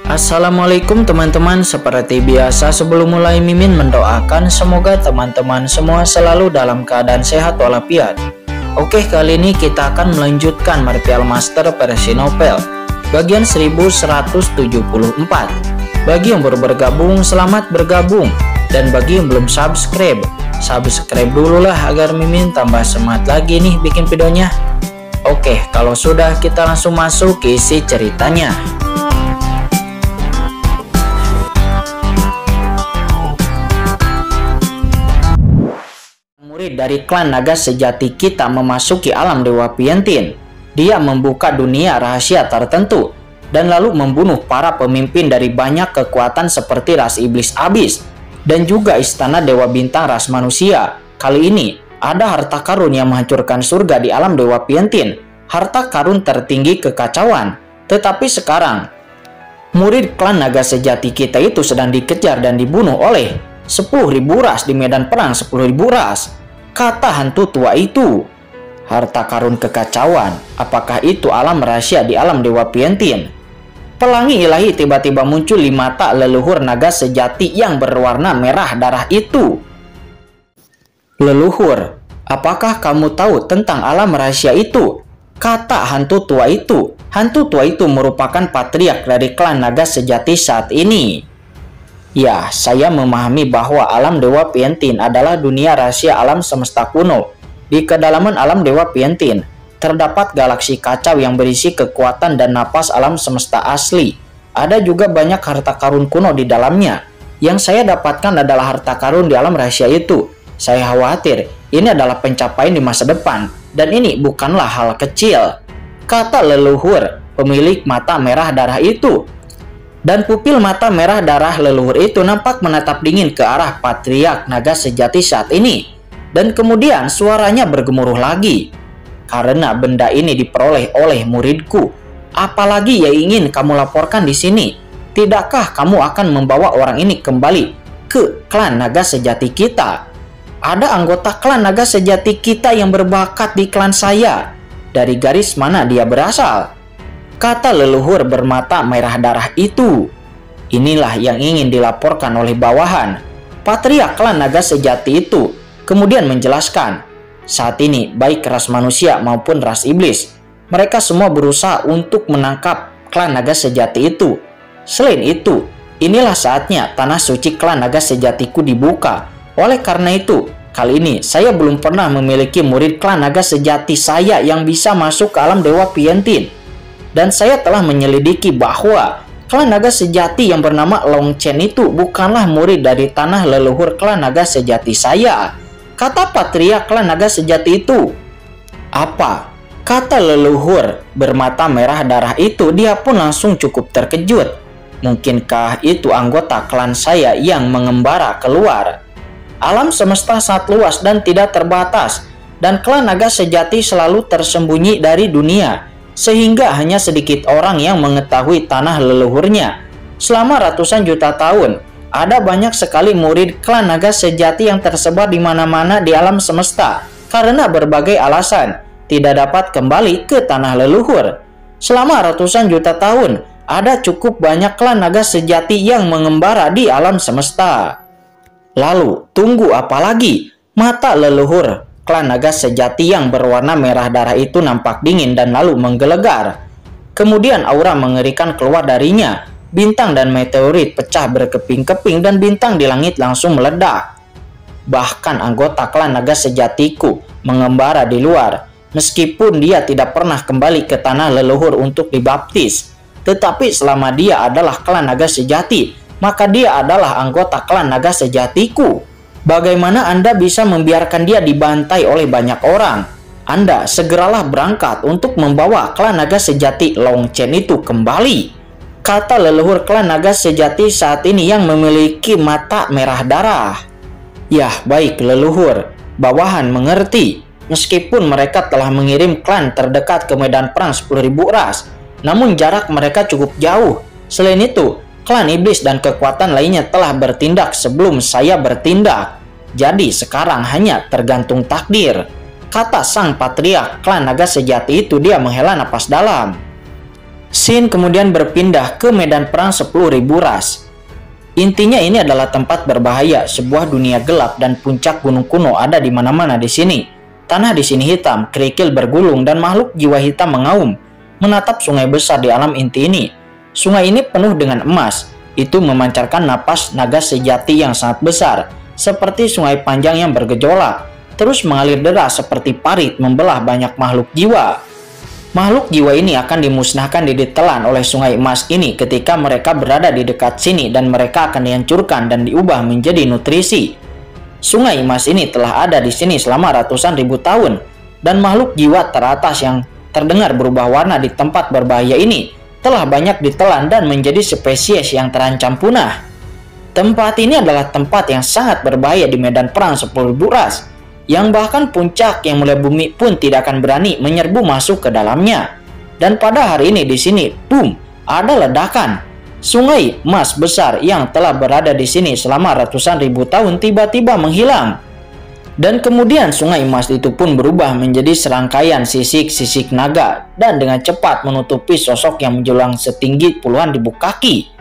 Assalamualaikum teman-teman, seperti biasa sebelum mulai Mimin mendoakan semoga teman-teman semua selalu dalam keadaan sehat walafiat. Oke, kali ini kita akan melanjutkan Martial Master versi novel bagian 1174. Bagi yang baru bergabung, selamat bergabung, dan bagi yang belum subscribe dulu lah agar Mimin tambah semangat lagi nih bikin videonya. Oke, kalau sudah kita langsung masuk ke isi ceritanya. Murid dari klan naga sejati kita memasuki alam Dewa Piantin. Dia membuka dunia rahasia tertentu dan lalu membunuh para pemimpin dari banyak kekuatan seperti ras iblis abis dan juga istana Dewa Bintang ras manusia. Kali ini ada harta karun yang menghancurkan surga di alam Dewa Piantin. Harta karun tertinggi kekacauan. Tetapi sekarang murid klan naga sejati kita itu sedang dikejar dan dibunuh oleh 10.000 ras di medan perang 10.000 ras. Kata hantu tua itu, harta karun kekacauan, apakah itu alam rahasia di alam Dewa Piantin? Pelangi ilahi tiba-tiba muncul di mata leluhur naga sejati yang berwarna merah darah itu. Leluhur, apakah kamu tahu tentang alam rahasia itu? Kata hantu tua itu. Hantu tua itu merupakan patriark dari klan naga sejati saat ini. Ya, saya memahami bahwa alam Dewa Piantin adalah dunia rahasia alam semesta kuno. Di kedalaman alam Dewa Piantin terdapat galaksi kacau yang berisi kekuatan dan napas alam semesta asli. Ada juga banyak harta karun kuno di dalamnya. Yang saya dapatkan adalah harta karun di alam rahasia itu. Saya khawatir ini adalah pencapaian di masa depan, dan ini bukanlah hal kecil, kata leluhur pemilik mata merah darah itu. Dan pupil mata merah darah leluhur itu nampak menatap dingin ke arah patriark naga sejati saat ini. Dan kemudian suaranya bergemuruh lagi. Karena benda ini diperoleh oleh muridku, apalagi yang ingin kamu laporkan di sini? Tidakkah kamu akan membawa orang ini kembali ke klan naga sejati kita? Ada anggota klan naga sejati kita yang berbakat di klan saya. Dari garis mana dia berasal? Kata leluhur bermata merah darah itu. Inilah yang ingin dilaporkan oleh bawahan. Patriark klan naga sejati itu kemudian menjelaskan, saat ini baik ras manusia maupun ras iblis, mereka semua berusaha untuk menangkap klan naga sejati itu. Selain itu, inilah saatnya tanah suci klan naga sejatiku dibuka. Oleh karena itu, kali ini saya belum pernah memiliki murid klan naga sejati saya yang bisa masuk ke alam Dewa Piantin. Dan saya telah menyelidiki bahwa klan naga sejati yang bernama Long Chen itu bukanlah murid dari tanah leluhur klan naga sejati saya, kata patriark klan naga sejati itu. Apa? Kata leluhur bermata merah darah itu. Dia pun langsung cukup terkejut. Mungkinkah itu anggota klan saya yang mengembara keluar? Alam semesta sangat luas dan tidak terbatas, dan klan naga sejati selalu tersembunyi dari dunia, sehingga hanya sedikit orang yang mengetahui tanah leluhurnya. Selama ratusan juta tahun, ada banyak sekali murid klan naga sejati yang tersebar di mana-mana di alam semesta karena berbagai alasan tidak dapat kembali ke tanah leluhur. Selama ratusan juta tahun, ada cukup banyak klan naga sejati yang mengembara di alam semesta. Lalu, tunggu apa lagi? Mata leluhur klan naga sejati yang berwarna merah darah itu nampak dingin dan lalu menggelegar. Kemudian aura mengerikan keluar darinya. Bintang dan meteorit pecah berkeping-keping dan bintang di langit langsung meledak. Bahkan anggota klan naga sejatiku mengembara di luar, meskipun dia tidak pernah kembali ke tanah leluhur untuk dibaptis. Tetapi selama dia adalah klan naga sejati, maka dia adalah anggota klan naga sejatiku. Bagaimana Anda bisa membiarkan dia dibantai oleh banyak orang? Anda segeralah berangkat untuk membawa klan naga sejati Long Chen itu kembali, kata leluhur klan naga sejati saat ini yang memiliki mata merah darah. Yah, baik leluhur, bawahan mengerti. Meskipun mereka telah mengirim klan terdekat ke medan perang 10.000 ras, namun jarak mereka cukup jauh. Selain itu, klan iblis dan kekuatan lainnya telah bertindak sebelum saya bertindak. Jadi sekarang hanya tergantung takdir, kata sang patriark klan naga sejati itu. Dia menghela napas dalam. Scene kemudian berpindah ke medan perang 10.000 ras. Intinya ini adalah tempat berbahaya, sebuah dunia gelap dan puncak gunung kuno ada di mana-mana di sini. Tanah di sini hitam, kerikil bergulung dan makhluk jiwa hitam mengaum, menatap sungai besar di alam inti ini. Sungai ini penuh dengan emas, itu memancarkan napas naga sejati yang sangat besar, seperti sungai panjang yang bergejolak, terus mengalir deras seperti parit membelah banyak makhluk jiwa. Makhluk jiwa ini akan dimusnahkan di ditelan oleh sungai emas ini ketika mereka berada di dekat sini dan mereka akan dihancurkan dan diubah menjadi nutrisi. Sungai emas ini telah ada di sini selama ratusan ribu tahun dan makhluk jiwa teratas yang terdengar berubah warna di tempat berbahaya ini telah banyak ditelan dan menjadi spesies yang terancam punah. Tempat ini adalah tempat yang sangat berbahaya di medan perang 10.000 ras, yang bahkan puncak yang mulia bumi pun tidak akan berani menyerbu masuk ke dalamnya. Dan pada hari ini di sini, boom, ada ledakan. Sungai emas besar yang telah berada di sini selama ratusan ribu tahun tiba-tiba menghilang. Dan kemudian sungai emas itu pun berubah menjadi serangkaian sisik-sisik naga dan dengan cepat menutupi sosok yang menjulang setinggi puluhan ribu kaki.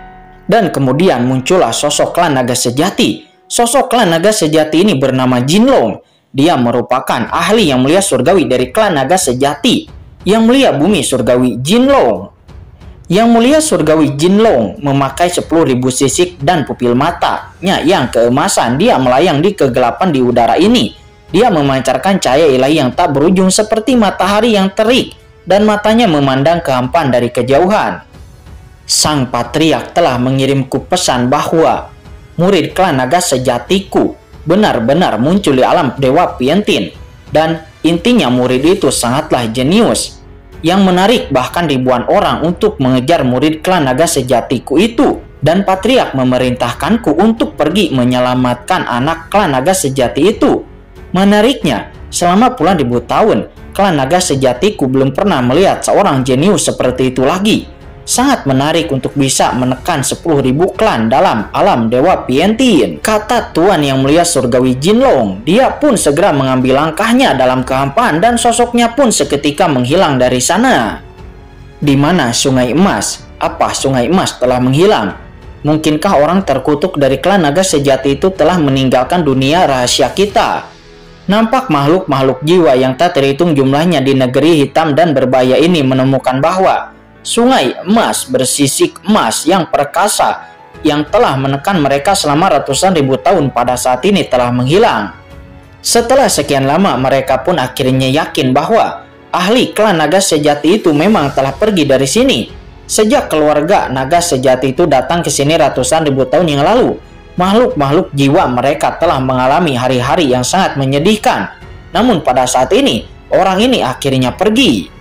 Dan kemudian muncullah sosok klan naga sejati. Sosok klan naga sejati ini bernama Jinlong. Dia merupakan ahli yang mulia surgawi dari klan naga sejati. Yang mulia bumi surgawi Jinlong. Yang mulia surgawi Jinlong memakai 10.000 sisik dan pupil matanya yang keemasan. Dia melayang di kegelapan di udara ini. Dia memancarkan cahaya ilahi yang tak berujung seperti matahari yang terik dan matanya memandang kehampaan dari kejauhan. Sang patriark telah mengirimku pesan bahwa murid klan naga sejatiku benar-benar muncul di alam Dewa Piantin, dan intinya murid itu sangatlah jenius, yang menarik bahkan ribuan orang untuk mengejar murid klan naga sejatiku itu, dan patriark memerintahkanku untuk pergi menyelamatkan anak klan naga sejati itu. Menariknya, selama puluhan ribu tahun, klan naga sejatiku belum pernah melihat seorang jenius seperti itu lagi. Sangat menarik untuk bisa menekan 10.000 klan dalam alam Dewa Piantin, kata Tuan yang mulia surgawi Jinlong. Dia pun segera mengambil langkahnya dalam kehampaan dan sosoknya pun seketika menghilang dari sana. Di mana sungai emas? Apa sungai emas telah menghilang? Mungkinkah orang terkutuk dari klan naga sejati itu telah meninggalkan dunia rahasia kita? Nampak makhluk-makhluk jiwa yang tak terhitung jumlahnya di negeri hitam dan berbahaya ini menemukan bahwa sungai emas bersisik emas yang perkasa yang telah menekan mereka selama ratusan ribu tahun pada saat ini telah menghilang. Setelah sekian lama, mereka pun akhirnya yakin bahwa ahli klan naga sejati itu memang telah pergi dari sini. Sejak keluarga naga sejati itu datang ke sini ratusan ribu tahun yang lalu, makhluk-makhluk jiwa mereka telah mengalami hari-hari yang sangat menyedihkan. Namun pada saat ini, orang ini akhirnya pergi.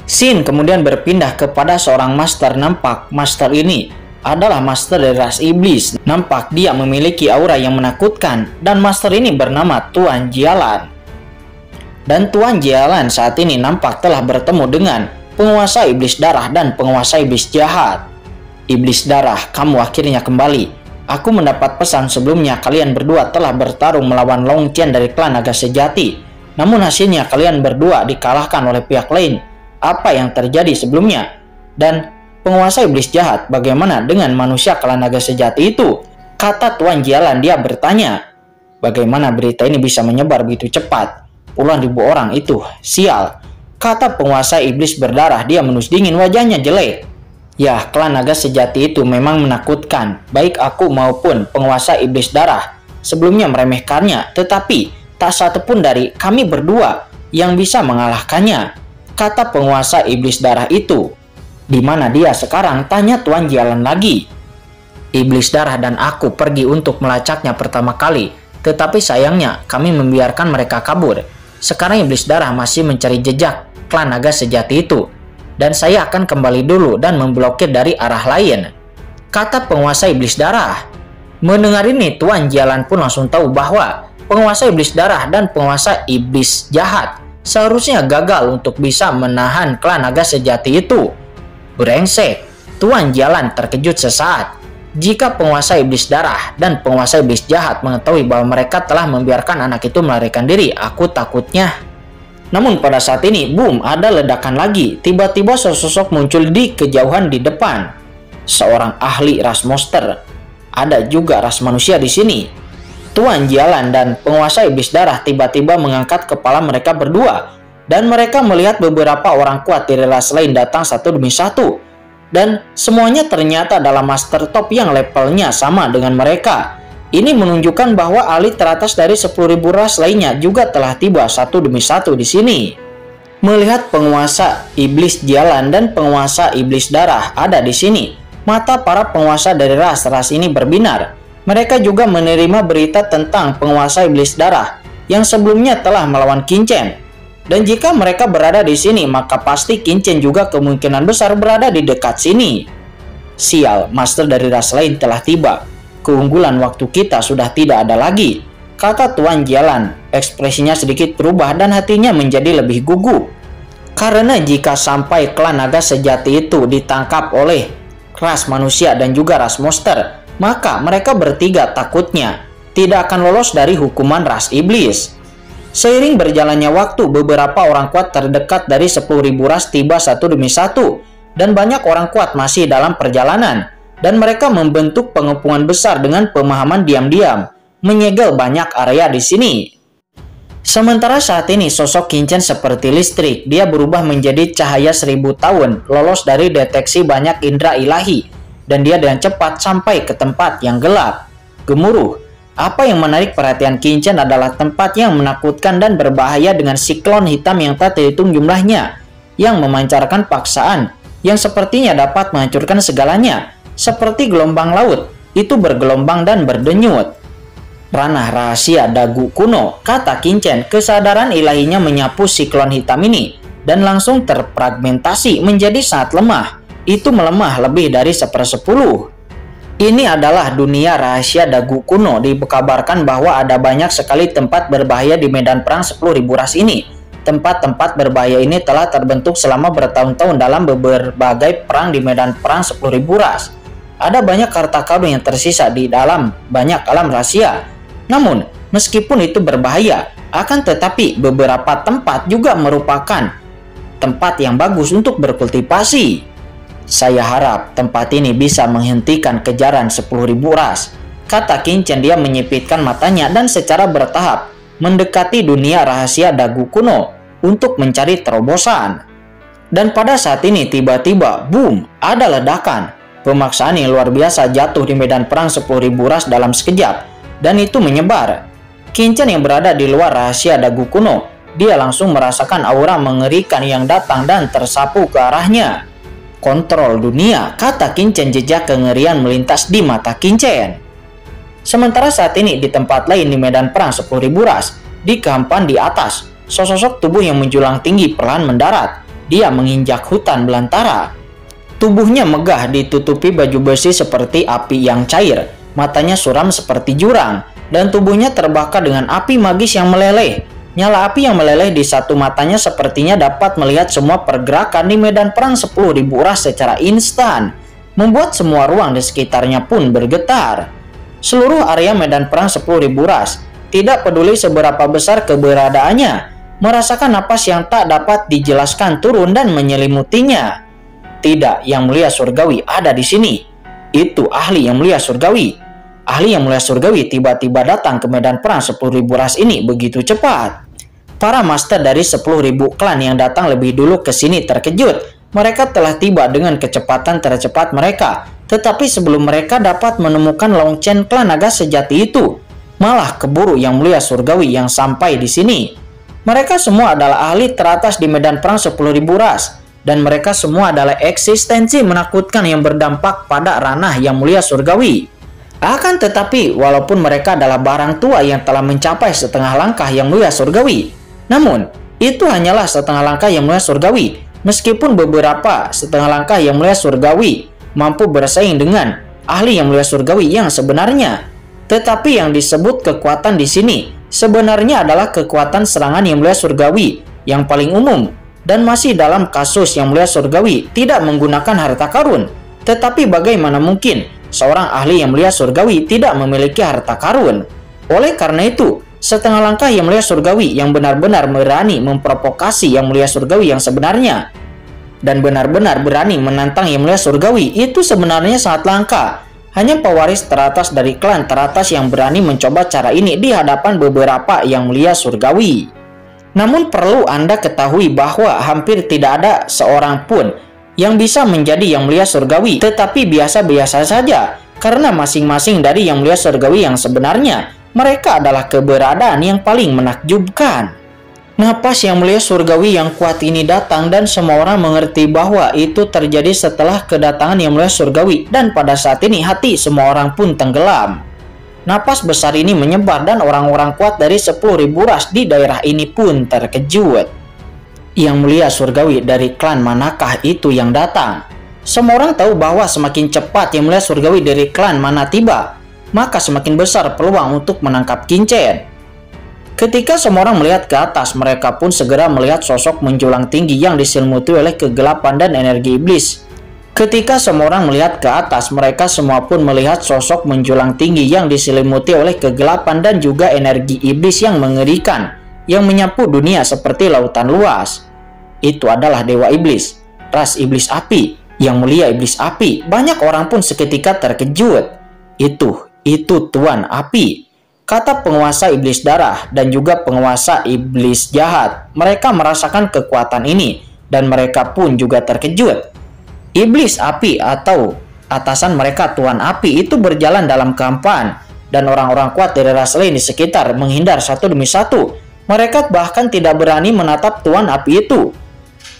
Scene kemudian berpindah kepada seorang master. Nampak master ini adalah master dari ras iblis. Nampak dia memiliki aura yang menakutkan, dan master ini bernama Tuan Jialan. Dan Tuan Jialan saat ini nampak telah bertemu dengan penguasa iblis darah dan penguasa iblis jahat. Iblis darah, kamu akhirnya kembali. Aku mendapat pesan sebelumnya kalian berdua telah bertarung melawan Long Qian dari klan naga sejati. Namun hasilnya kalian berdua dikalahkan oleh pihak lain. Apa yang terjadi sebelumnya? Dan penguasa iblis jahat, bagaimana dengan manusia klan naga sejati itu? Kata Tuan Jialan. Dia bertanya, bagaimana berita ini bisa menyebar begitu cepat? Puluhan ribu orang itu, sial. Kata penguasa iblis berdarah. Dia menus dingin, wajahnya jelek. Ya, klan naga sejati itu memang menakutkan. Baik aku maupun penguasa iblis darah sebelumnya meremehkannya, tetapi tak satu pun dari kami berdua yang bisa mengalahkannya. Kata penguasa iblis darah itu. Di mana dia sekarang? Tanya Tuan Jialan lagi. Iblis darah dan aku pergi untuk melacaknya pertama kali, tetapi sayangnya kami membiarkan mereka kabur. Sekarang iblis darah masih mencari jejak klan naga sejati itu, dan saya akan kembali dulu dan memblokir dari arah lain, kata penguasa iblis darah. Mendengar ini, Tuan Jialan pun langsung tahu bahwa penguasa iblis darah dan penguasa iblis jahat seharusnya gagal untuk bisa menahan klan naga sejati itu. Brengsek, Tuan Jialan terkejut sesaat. Jika penguasa iblis darah dan penguasa iblis jahat mengetahui bahwa mereka telah membiarkan anak itu melarikan diri, aku takutnya. Namun pada saat ini, boom, ada ledakan lagi. Tiba-tiba sosok muncul di kejauhan di depan. Seorang ahli ras monster. Ada juga ras manusia di sini. Tuan Jialan dan penguasa iblis darah tiba-tiba mengangkat kepala mereka berdua. Dan mereka melihat beberapa orang kuat dari ras lain datang satu demi satu. Dan semuanya ternyata adalah master top yang levelnya sama dengan mereka. Ini menunjukkan bahwa ahli teratas dari 10.000 ras lainnya juga telah tiba satu demi satu di sini. Melihat penguasa iblis Jialan dan penguasa iblis darah ada di sini, mata para penguasa dari ras-ras ini berbinar. Mereka juga menerima berita tentang penguasa iblis darah yang sebelumnya telah melawan Qin Chen. Dan jika mereka berada di sini, maka pasti Qin Chen juga kemungkinan besar berada di dekat sini. Sial, master dari ras lain telah tiba. Keunggulan waktu kita sudah tidak ada lagi, kata Tuan Jialan. Ekspresinya sedikit berubah dan hatinya menjadi lebih gugup. Karena jika sampai klan naga sejati itu ditangkap oleh ras manusia dan juga ras monster, maka mereka bertiga takutnya tidak akan lolos dari hukuman ras iblis. Seiring berjalannya waktu, beberapa orang kuat terdekat dari 10.000 ras tiba satu demi satu, dan banyak orang kuat masih dalam perjalanan, dan mereka membentuk pengepungan besar dengan pemahaman diam-diam, menyegel banyak area di sini. Sementara saat ini sosok Qin Chen seperti listrik, dia berubah menjadi cahaya 1000 tahun, lolos dari deteksi banyak indera ilahi, dan dia dengan cepat sampai ke tempat yang gelap. Gemuruh. Apa yang menarik perhatian Qin Chen adalah tempat yang menakutkan dan berbahaya dengan siklon hitam yang tak terhitung jumlahnya, yang memancarkan paksaan yang sepertinya dapat menghancurkan segalanya, seperti gelombang laut, itu bergelombang dan berdenyut. Ranah rahasia dagu kuno, kata Qin Chen. Kesadaran ilahinya menyapu siklon hitam ini, dan langsung terfragmentasi menjadi sangat lemah. Itu melemah lebih dari 1/10. Ini adalah dunia rahasia dagu kuno. Dikabarkan bahwa ada banyak sekali tempat berbahaya di medan perang 10.000 ras ini. Tempat-tempat berbahaya ini telah terbentuk selama bertahun-tahun dalam berbagai perang di medan perang 10.000 ras. Ada banyak harta karun yang tersisa di dalam banyak alam rahasia. Namun, meskipun itu berbahaya, akan tetapi beberapa tempat juga merupakan tempat yang bagus untuk berkultivasi. Saya harap tempat ini bisa menghentikan kejaran 10.000 ras, kata Qin Chen. Dia menyipitkan matanya dan secara bertahap mendekati dunia rahasia dagu kuno untuk mencari terobosan. Dan pada saat ini tiba-tiba, boom, ada ledakan. Pemaksaan yang luar biasa jatuh di medan perang 10.000 ras dalam sekejap, dan itu menyebar. Qin Chen yang berada di luar rahasia dagu kuno, dia langsung merasakan aura mengerikan yang datang dan tersapu ke arahnya. Kontrol dunia, kata Qin Chen. Jejak kengerian melintas di mata Qin Chen. Sementara saat ini di tempat lain di medan perang 10.000 ras, di kehampaan di atas, sosok tubuh yang menjulang tinggi perlahan mendarat. Dia menginjak hutan belantara. Tubuhnya megah ditutupi baju besi seperti api yang cair, matanya suram seperti jurang, dan tubuhnya terbakar dengan api magis yang meleleh. Nyala api yang meleleh di satu matanya sepertinya dapat melihat semua pergerakan di medan perang 10.000 ras secara instan, membuat semua ruang di sekitarnya pun bergetar. Seluruh area medan perang 10.000 ras, tidak peduli seberapa besar keberadaannya, merasakan napas yang tak dapat dijelaskan turun dan menyelimutinya. Tidak, Yang Mulia Surgawi ada di sini. Itu ahli Yang Mulia Surgawi. Ahli Yang Mulia Surgawi tiba-tiba datang ke medan perang 10.000 ras ini begitu cepat. Para master dari 10.000 klan yang datang lebih dulu ke sini terkejut. Mereka telah tiba dengan kecepatan tercepat mereka. Tetapi sebelum mereka dapat menemukan Long Chen klan naga sejati itu, malah keburu Yang Mulia Surgawi yang sampai di sini. Mereka semua adalah ahli teratas di medan perang 10.000 ras. Dan mereka semua adalah eksistensi menakutkan yang berdampak pada ranah Yang Mulia Surgawi. Akan tetapi, walaupun mereka adalah barang tua yang telah mencapai setengah langkah Yang Mulia Surgawi, namun itu hanyalah setengah langkah Yang Mulia Surgawi. Meskipun beberapa setengah langkah Yang Mulia Surgawi mampu bersaing dengan ahli Yang Mulia Surgawi yang sebenarnya, tetapi yang disebut kekuatan di sini sebenarnya adalah kekuatan serangan Yang Mulia Surgawi yang paling umum. Dan masih dalam kasus Yang Mulia Surgawi tidak menggunakan harta karun. Tetapi bagaimana mungkin seorang ahli Yang Mulia Surgawi tidak memiliki harta karun? Oleh karena itu, setengah langkah Yang Mulia Surgawi yang benar-benar berani memprovokasi Yang Mulia Surgawi yang sebenarnya, dan benar-benar berani menantang Yang Mulia Surgawi, itu sebenarnya sangat langka. Hanya pewaris teratas dari klan teratas yang berani mencoba cara ini di hadapan beberapa Yang Mulia Surgawi. Namun perlu Anda ketahui bahwa hampir tidak ada seorang pun yang bisa menjadi Yang Mulia Surgawi, tetapi biasa-biasa saja, karena masing-masing dari Yang Mulia Surgawi yang sebenarnya, mereka adalah keberadaan yang paling menakjubkan. Napas Yang Mulia Surgawi yang kuat ini datang dan semua orang mengerti bahwa itu terjadi setelah kedatangan Yang Mulia Surgawi, dan pada saat ini hati semua orang pun tenggelam. Napas besar ini menyebar dan orang-orang kuat dari 10.000 ras di daerah ini pun terkejut. Yang Mulia Surgawi dari klan manakah itu yang datang? Semua orang tahu bahwa semakin cepat Yang Mulia Surgawi dari klan mana tiba, maka semakin besar peluang untuk menangkap Kincen. Ketika semua orang melihat ke atas, mereka pun segera melihat sosok menjulang tinggi yang diselimuti oleh kegelapan dan energi iblis. Ketika semua orang melihat ke atas, mereka semua pun melihat sosok menjulang tinggi yang diselimuti oleh kegelapan dan juga energi iblis yang mengerikan, yang menyapu dunia seperti lautan luas. Itu adalah Dewa Iblis, ras iblis api, Yang Mulia Iblis Api. Banyak orang pun seketika terkejut. Itu Tuan Api, kata penguasa iblis darah dan juga penguasa iblis jahat. Mereka merasakan kekuatan ini dan mereka pun juga terkejut. Iblis api atau atasan mereka Tuan Api itu berjalan dalam kehampaan, dan orang-orang kuat dari ras lain di sekitar menghindar satu demi satu. Mereka bahkan tidak berani menatap Tuan Api itu.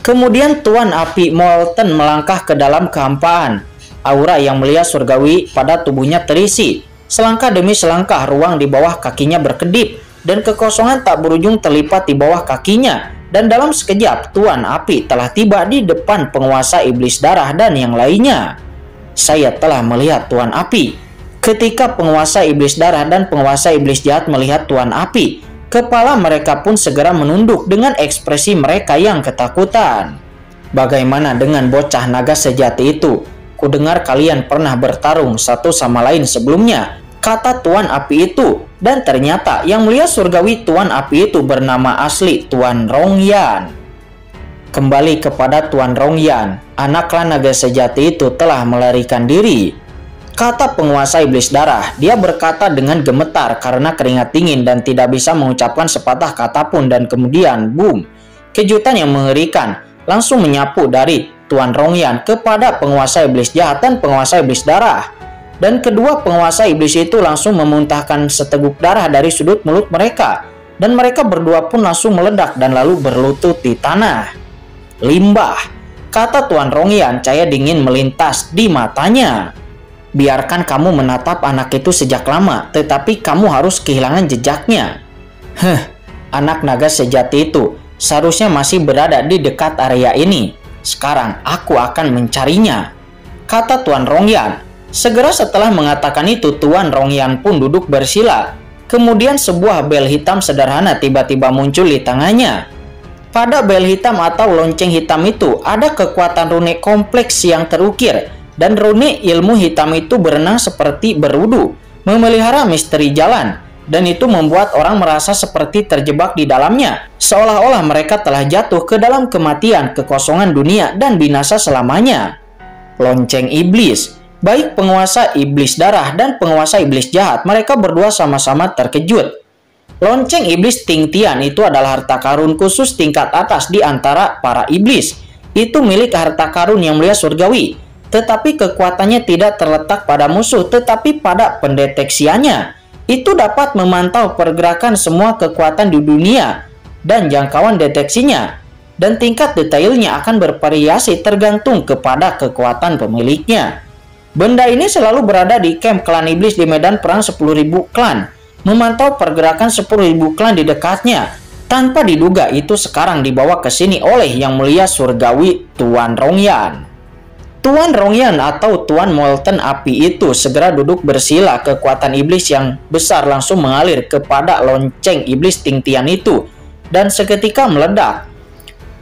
Kemudian Tuan Api Molten melangkah ke dalam kehampaan. Aura Yang Mulia Surgawi pada tubuhnya terisi. Selangkah demi selangkah ruang di bawah kakinya berkedip, dan kekosongan tak berujung terlipat di bawah kakinya. Dan dalam sekejap Tuan Api telah tiba di depan penguasa iblis darah dan yang lainnya. Saya telah melihat Tuan Api. Ketika penguasa iblis darah dan penguasa iblis jahat melihat Tuan Api, kepala mereka pun segera menunduk dengan ekspresi mereka yang ketakutan. Bagaimana dengan bocah naga sejati itu? Kudengar kalian pernah bertarung satu sama lain sebelumnya, kata Tuan Api itu. Dan ternyata Yang Mulia Surgawi Tuan Api itu bernama asli Tuan Rongyan. Kembali kepada Tuan Rongyan, anak klan naga sejati itu telah melarikan diri, kata penguasa iblis darah. Dia berkata dengan gemetar karena keringat dingin dan tidak bisa mengucapkan sepatah kata pun. Dan kemudian boom, kejutan yang mengerikan langsung menyapu dari Tuan Rongyan kepada penguasa iblis jahat dan penguasa iblis darah. Dan kedua penguasa iblis itu langsung memuntahkan seteguk darah dari sudut mulut mereka. Dan mereka berdua pun langsung meledak dan lalu berlutut di tanah. Limbah, kata Tuan Rongyan, cahaya dingin melintas di matanya. Biarkan kamu menatap anak itu sejak lama, tetapi kamu harus kehilangan jejaknya. Anak naga sejati itu seharusnya masih berada di dekat area ini. Sekarang aku akan mencarinya, kata Tuan Rongyan. Segera setelah mengatakan itu, Tuan Rongyan pun duduk bersila. Kemudian sebuah bel hitam sederhana tiba-tiba muncul di tangannya. Pada bel hitam atau lonceng hitam itu ada kekuatan rune kompleks yang terukir. Dan rune ilmu hitam itu berenang seperti berwudu, memelihara misteri jalan. Dan itu membuat orang merasa seperti terjebak di dalamnya, seolah-olah mereka telah jatuh ke dalam kematian, kekosongan dunia, dan binasa selamanya. Lonceng iblis. Baik penguasa iblis darah dan penguasa iblis jahat, mereka berdua sama-sama terkejut. Lonceng iblis Tingtian itu adalah harta karun khusus tingkat atas di antara para iblis. Itu milik harta karun Yang Mulia Surgawi. Tetapi kekuatannya tidak terletak pada musuh, tetapi pada pendeteksiannya. Itu dapat memantau pergerakan semua kekuatan di dunia dan jangkauan deteksinya. Dan tingkat detailnya akan bervariasi tergantung kepada kekuatan pemiliknya. Benda ini selalu berada di camp klan iblis di medan perang 10.000 klan, memantau pergerakan 10.000 klan di dekatnya. Tanpa diduga itu sekarang dibawa ke sini oleh Yang Mulia Surgawi Tuan Rongyan. Tuan Rongyan atau Tuan Molten Api itu segera duduk bersila. Kekuatan iblis yang besar langsung mengalir kepada lonceng iblis Tingtian itu dan seketika meledak.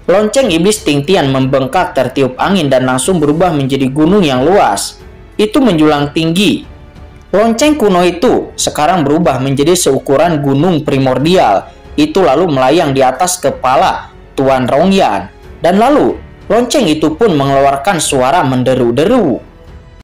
Lonceng iblis Tingtian membengkak tertiup angin dan langsung berubah menjadi gunung yang luas. Itu menjulang tinggi. Lonceng kuno itu sekarang berubah menjadi seukuran gunung primordial. Itu lalu melayang di atas kepala Tuan Rongyan. Dan lalu lonceng itu pun mengeluarkan suara menderu-deru.